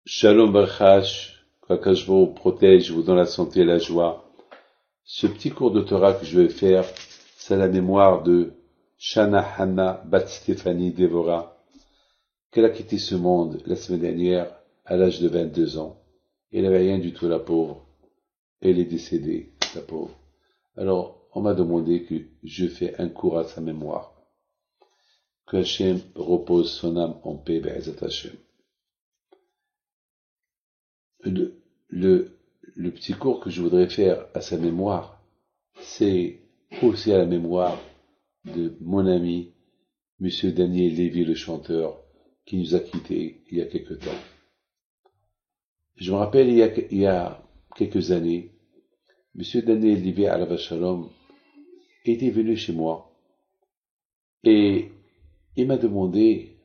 Shalom Barchash, qu'Akash vous protège, vous donne la santé et la joie. Ce petit cours de Torah que je vais faire, c'est la mémoire de Shana Hana Bat Stéphanie Devora, qu'elle a quitté ce monde la semaine dernière à l'âge de 22 ans. Elle n'avait rien du tout, la pauvre. Elle est décédée, la pauvre. Alors, on m'a demandé que je fais un cours à sa mémoire. Que Hachem repose son âme en paix, Be'ezat Hachem. Le, le petit cours que je voudrais faire à sa mémoire, c'est aussi à la mémoire de mon ami, Monsieur Daniel Lévy, le chanteur, qui nous a quittés il y a quelque temps. Je me rappelle, il y a quelques années, Monsieur Daniel Lévy, Alav Shalom, était venu chez moi et il m'a demandé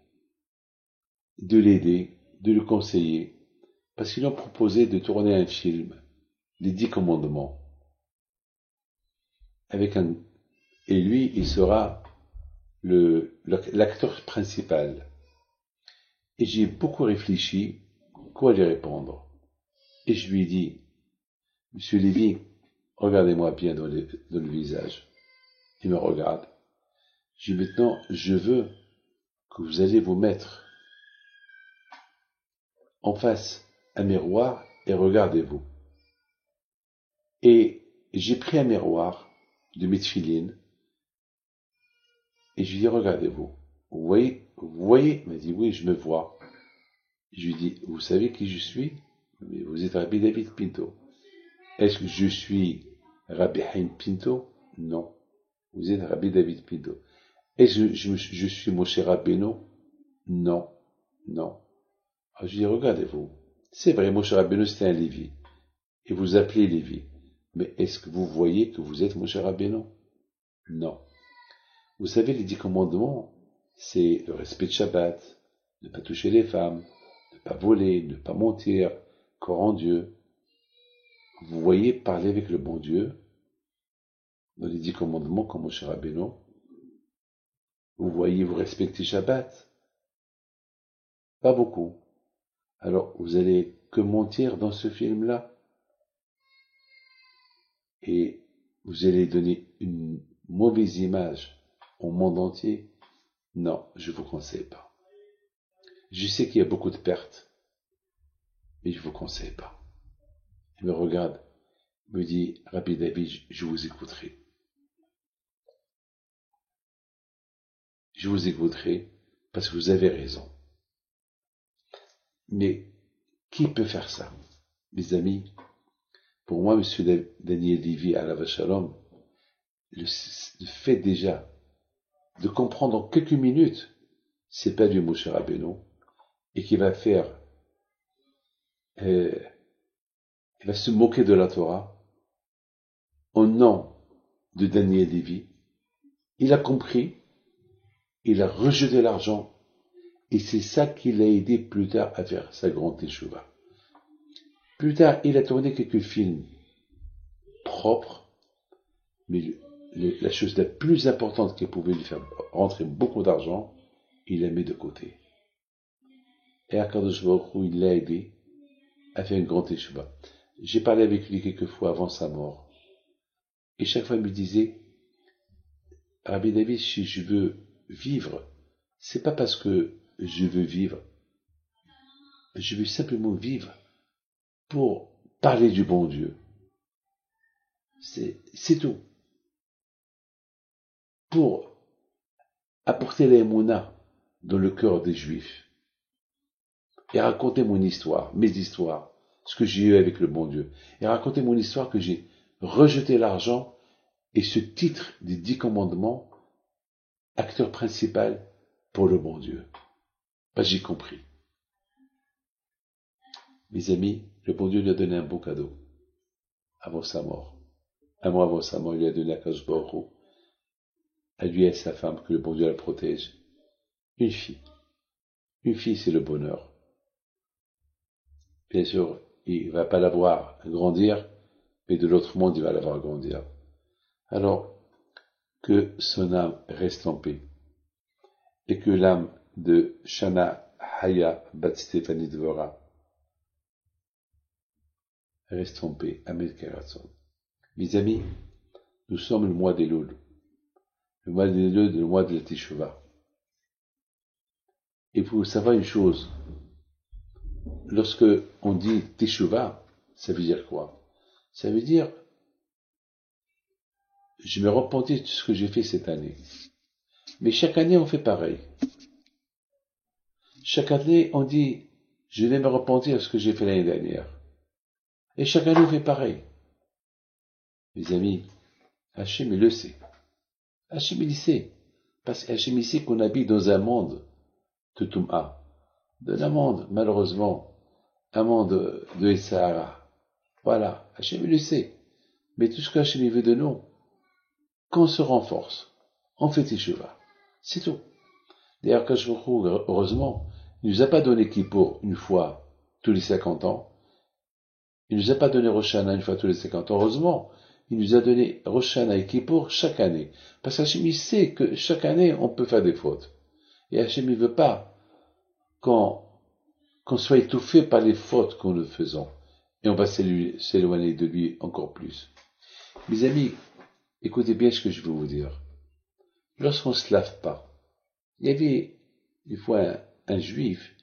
de l'aider, de le conseiller, parce qu'ils ont proposé de tourner un film, Les 10 Commandements, et lui, il sera l'acteur principal. Et j'ai beaucoup réfléchi quoi lui répondre. Et je lui ai dit, Monsieur Lévy, regardez-moi bien dans le visage. Il me regarde. Je dis maintenant, je veux que vous allez vous mettre en face un miroir et regardez-vous. Et j'ai pris un miroir de mes tefilines et je lui ai dit, regardez-vous. Vous voyez? Il m'a dit, oui, je me vois. Je lui ai dit, vous savez qui je suis? Mais vous êtes Rabbi David Pinto. Est-ce que je suis Rabbi Haim Pinto? Non. Vous êtes Rabbi David Pinto. Est-ce que je suis Moshe Rabbeinu? Non. Non. Alors je dis, regardez-vous. C'est vrai, Moshe Rabbeinu c'était un Lévi. Et vous appelez Lévi. Mais est-ce que vous voyez que vous êtes Moshe Rabbeinu? Non. Vous savez, les 10 commandements, c'est le respect de Shabbat, ne pas toucher les femmes, ne pas voler, ne pas mentir, croire en Dieu. Vous voyez parler avec le bon Dieu dans les 10 commandements comme Moshe Rabbeinu. Vous voyez vous respectez Shabbat? Pas beaucoup. Alors vous allez que mentir dans ce film-là et vous allez donner une mauvaise image au monde entier? Non, je vous conseille pas. Je sais qu'il y a beaucoup de pertes, mais je vous conseille pas. Il me regarde, me dit, Rabbi David, je vous écouterai. Je vous écouterai parce que vous avez raison. Mais qui peut faire ça? Mes amis, pour moi, Monsieur Daniel Lévy, Alav Shalom, le fait déjà de comprendre en quelques minutes, c'est pas du Moshe Rabbeinu, et qui va faire, il va se moquer de la Torah, au nom de Daniel Lévy. Il a compris, il a rejeté l'argent, et c'est ça qui l'a aidé plus tard à faire sa grande teshuva. Plus tard, il a tourné quelques films propres, mais la chose la plus importante qui pouvait lui faire rentrer beaucoup d'argent, il la met de côté. Et Akadosh Baruch Hu, il l'a aidé à faire une grande teshuva. J'ai parlé avec lui quelques fois avant sa mort. Et chaque fois, il me disait, Rabbi David, si je veux vivre, c'est pas parce que je veux vivre. Je veux simplement vivre pour parler du bon Dieu. C'est tout. Pour apporter l'émouna dans le cœur des Juifs. Et raconter mon histoire, mes histoires, ce que j'ai eu avec le bon Dieu. Et raconter mon histoire que j'ai rejeté l'argent et ce titre des 10 commandements, acteur principal pour le bon Dieu. Bah, j'ai compris. Mes amis, le bon Dieu lui a donné un beau cadeau avant sa mort. Un mois avant sa mort, il lui a donné à Akadosh Baruch Hu, à lui et à sa femme, que le bon Dieu la protège. Une fille. Une fille, c'est le bonheur. Bien sûr, il ne va pas la voir grandir, mais de l'autre monde, il va la voir grandir. Alors, que son âme reste en paix. Et que l'âme de Shana Haya Bat Stéphanie Dvora reste en paix. Amen Keratzon. Mes amis, nous sommes le mois d'Elul. Le mois d'Elul, le mois de la Teshuvah. Et vous savez une chose, lorsque on dit Teshuvah, ça veut dire quoi? Ça veut dire, je me repentis de ce que j'ai fait cette année. Mais chaque année, on fait pareil. Chaque année, on dit, je vais me repentir de ce que j'ai fait l'année dernière. Et chaque année, on fait pareil. Mes amis, Hachem, il le sait. Hachem, il sait. Parce qu'Hachem, il sait qu'on habite dans un monde de Toum'a. Dans un monde, malheureusement, un monde de Sahara. Voilà, Hachem, il le sait. Mais tout ce qu'Hachem veut de nous, qu'on se renforce, on fait Teshuvah. C'est tout. D'ailleurs, quand je retrouve, heureusement, il nous a pas donné Kippour une fois tous les 50 ans. Il nous a pas donné Rosh Hashanah une fois tous les 50 ans. Heureusement, il nous a donné Rosh Hashanah et Kippour chaque année. Parce qu'Hachem, il sait que chaque année, on peut faire des fautes. Et Hachem, il veut pas qu'on soit étouffé par les fautes que nous faisons. Et on va s'éloigner de lui encore plus. Mes amis, écoutez bien ce que je veux vous dire. Lorsqu'on se lave pas, il y avait une fois un juif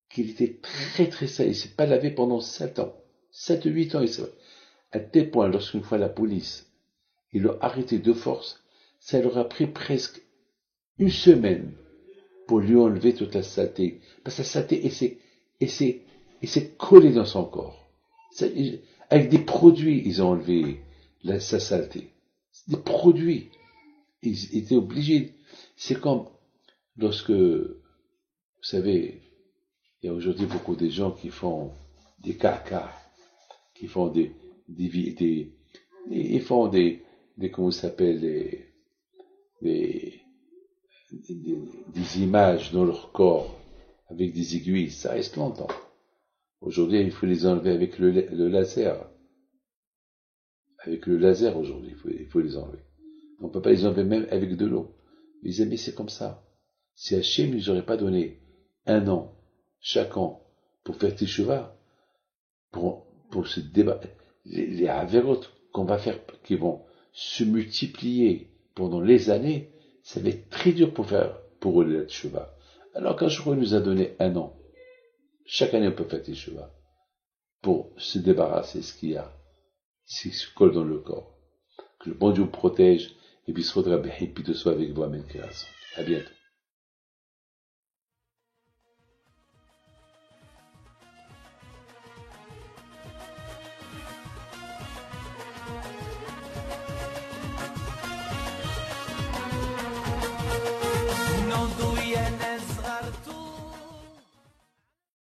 qui était très très sale, il s'est pas lavé pendant 7 ans. 7 ou 8 ans, à tel point, lorsqu'une fois la police, ils l'ont arrêté de force, ça leur a pris presque une semaine pour lui enlever toute la saleté. Parce que la saleté, et s'est collée dans son corps. Avec des produits, ils ont enlevé sa saleté. Des produits. Ils étaient obligés. C'est comme lorsque, vous savez, il y a aujourd'hui beaucoup de gens qui font des caca, qui font ils font comment ça s'appelle, des images dans leur corps avec des aiguilles, ça reste longtemps. Aujourd'hui, il faut les enlever avec le laser. Avec le laser aujourd'hui, il faut les enlever. On ne peut pas les enlever même avec de l'eau. Les amis, c'est comme ça. Si Hachem ne nous aurait pas donné un an, chaque an, pour faire Teshuvah, pour se débattre, les avérotes qu'on va faire, qui vont se multiplier pendant les années, ça va être très dur pour eux la Teshuvah. Alors qu'un jour, il nous a donné un an. Chaque année, on peut faire Teshuvah. Pour se débarrasser de ce qu'il y a, ce qui se colle dans le corps. Que le bon Dieu protège, et puis se redra, et puis de soi avec vous, Amen. À bientôt.